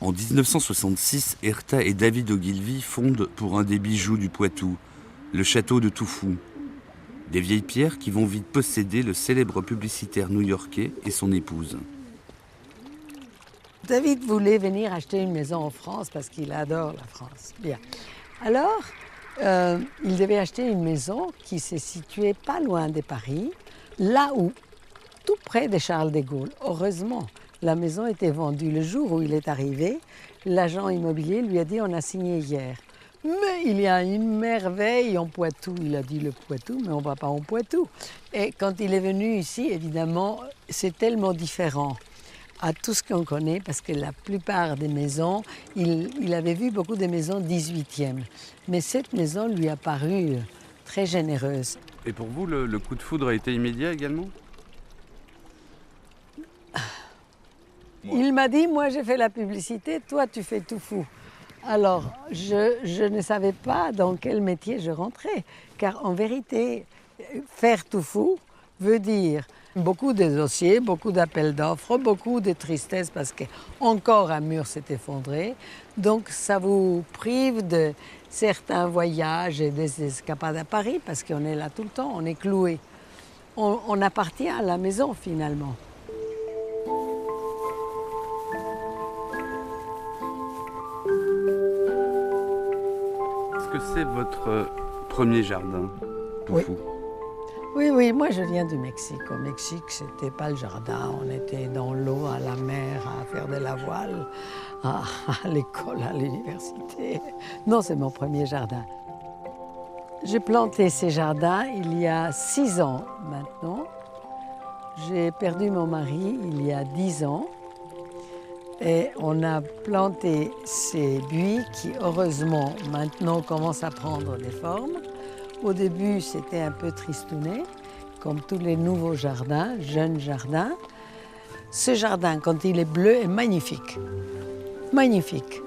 En 1966, Herta et David Ogilvy fondent pour un des bijoux du Poitou, le château de Toufou. Des vieilles pierres qui vont vite posséder le célèbre publicitaire new-yorkais et son épouse. David voulait venir acheter une maison en France parce qu'il adore la France. Bien. Alors, il devait acheter une maison qui se situait pas loin de Paris, là où, tout près de Charles de Gaulle. Heureusement, la maison était vendue le jour où il est arrivé. L'agent immobilier lui a dit « on a signé hier ». Mais il y a une merveille en Poitou. Il a dit le Poitou, mais on ne va pas en Poitou. Et quand il est venu ici, évidemment, c'est tellement différent à tout ce qu'on connaît, parce que la plupart des maisons, il avait vu beaucoup de maisons 18e. Mais cette maison lui a paru très généreuse. Et pour vous, le coup de foudre a été immédiat également ? Il m'a dit, moi j'ai fait la publicité, toi tu fais Toufou. Alors, je ne savais pas dans quel métier je rentrais, car en vérité, faire Toufou veut dire beaucoup de dossiers, beaucoup d'appels d'offres, beaucoup de tristesse parce qu'encore un mur s'est effondré. Donc ça vous prive de certains voyages et des escapades à Paris parce qu'on est là tout le temps, on est cloué. On appartient à la maison finalement. Est-ce que c'est votre premier jardin, Toufou ? Oui, moi je viens du Mexique. Au Mexique, c'était pas le jardin, on était dans l'eau, à la mer, à faire de la voile, à l'école, à l'université. Non, c'est mon premier jardin. J'ai planté ces jardins il y a 6 ans maintenant. J'ai perdu mon mari il y a 10 ans. Et on a planté ces buis qui, heureusement, maintenant commencent à prendre des formes. Au début, c'était un peu tristounet, comme tous les nouveaux jardins, jeunes jardins. Ce jardin, quand il est bleu, est magnifique. Magnifique.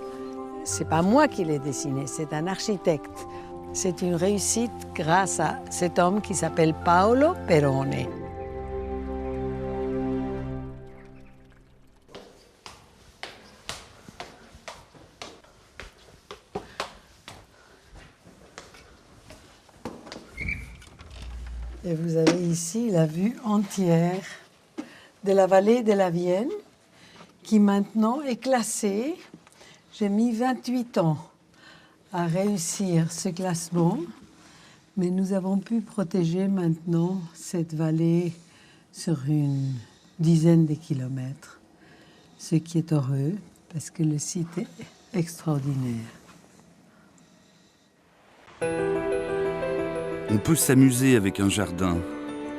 C'est pas moi qui l'ai dessiné, c'est un architecte. C'est une réussite grâce à cet homme qui s'appelle Paolo Perone. Et vous avez ici la vue entière de la vallée de la Vienne, qui maintenant est classée. J'ai mis 28 ans à réussir ce classement, mais nous avons pu protéger maintenant cette vallée sur une dizaine de kilomètres, ce qui est heureux parce que le site est extraordinaire. On peut s'amuser avec un jardin.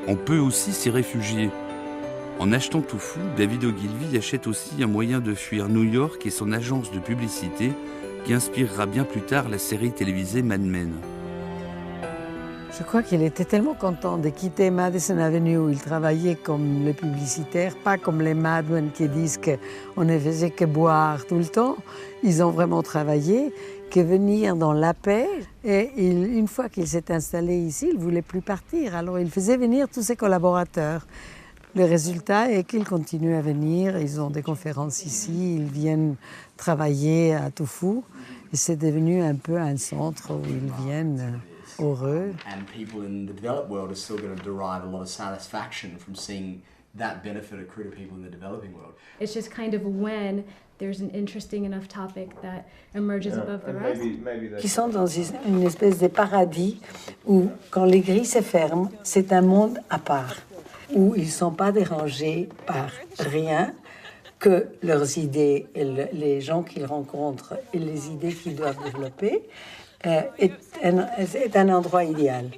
On peut aussi s'y réfugier. En achetant Toufou, David Ogilvy achète aussi un moyen de fuir New York et son agence de publicité qui inspirera bien plus tard la série télévisée Mad Men. Je crois qu'il était tellement content de quitter Madison Avenue où il travaillait comme les publicitaires, pas comme les Mad Men qui disent qu'on ne faisait que boire tout le temps. Ils ont vraiment travaillé, que venir dans la paix. Et une fois qu'il s'est installé ici, il ne voulait plus partir. Alors il faisait venir tous ses collaborateurs. Le résultat est qu'ils continuent à venir. Ils ont des conférences ici, ils viennent travailler à Toufou. Et c'est devenu un peu un centre où ils viennent heureux. And people in the developed world are still going to derive a lot of satisfaction from seeing that benefit accrue to people in the developing world. It's just kind of when there's an interesting enough topic that emerges above the rest. Qui sont dans une espèce de paradis où, quand les grilles se ferment, c'est un monde à part, où ils ne sont pas dérangés par rien, que leurs idées, et les gens qu'ils rencontrent et les idées qu'ils doivent développer, est un endroit idéal.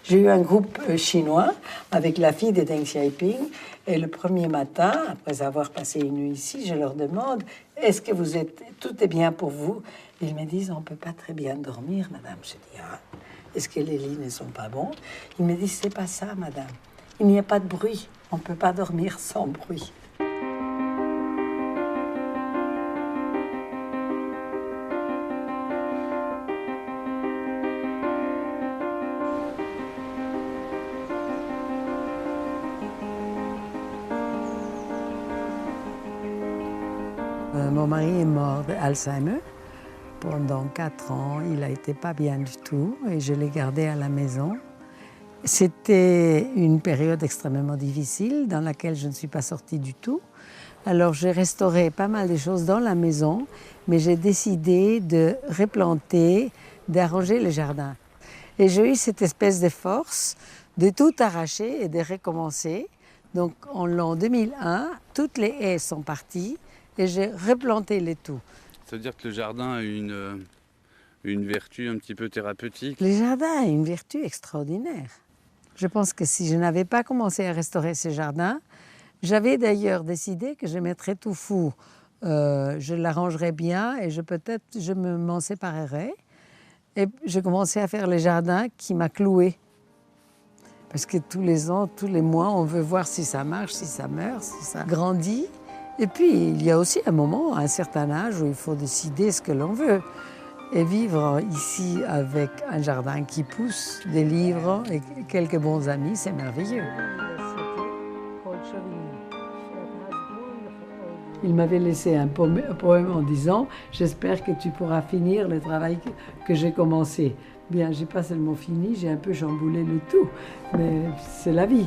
J'ai eu un groupe chinois avec la fille de Deng Xiaoping et le premier matin, après avoir passé une nuit ici, je leur demande « Est-ce que tout est bien pour vous ?» Ils me disent « On ne peut pas très bien dormir, madame. » Je dis « Ah, est-ce que les lits ne sont pas bons ?» Ils me disent « C'est pas ça, madame. Il n'y a pas de bruit. On ne peut pas dormir sans bruit. » Mon mari est mort d'Alzheimer. Pendant 4 ans, il n'a été pas bien du tout et je l'ai gardé à la maison. C'était une période extrêmement difficile dans laquelle je ne suis pas sortie du tout. Alors j'ai restauré pas mal de choses dans la maison, mais j'ai décidé de replanter, d'arranger le jardin. Et j'ai eu cette espèce de force de tout arracher et de recommencer. Donc en l'an 2001, toutes les haies sont parties et j'ai replanté les tout. Ça veut dire que le jardin a une vertu un petit peu thérapeutique. Le jardin a une vertu extraordinaire. Je pense que si je n'avais pas commencé à restaurer ce jardin, j'avais d'ailleurs décidé que je mettrais tout fou. Je l'arrangerais bien et peut-être je m'en séparerais. Et je commençais à faire le jardin qui m'a cloué. Parce que tous les ans, tous les mois, on veut voir si ça marche, si ça meurt, si ça grandit. Et puis, il y a aussi un moment, à un certain âge, où il faut décider ce que l'on veut. Et vivre ici avec un jardin qui pousse, des livres et quelques bons amis, c'est merveilleux. Il m'avait laissé un poème en disant « J'espère que tu pourras finir le travail que j'ai commencé ». Bien, j'ai pas seulement fini, j'ai un peu chamboulé le tout, mais c'est la vie.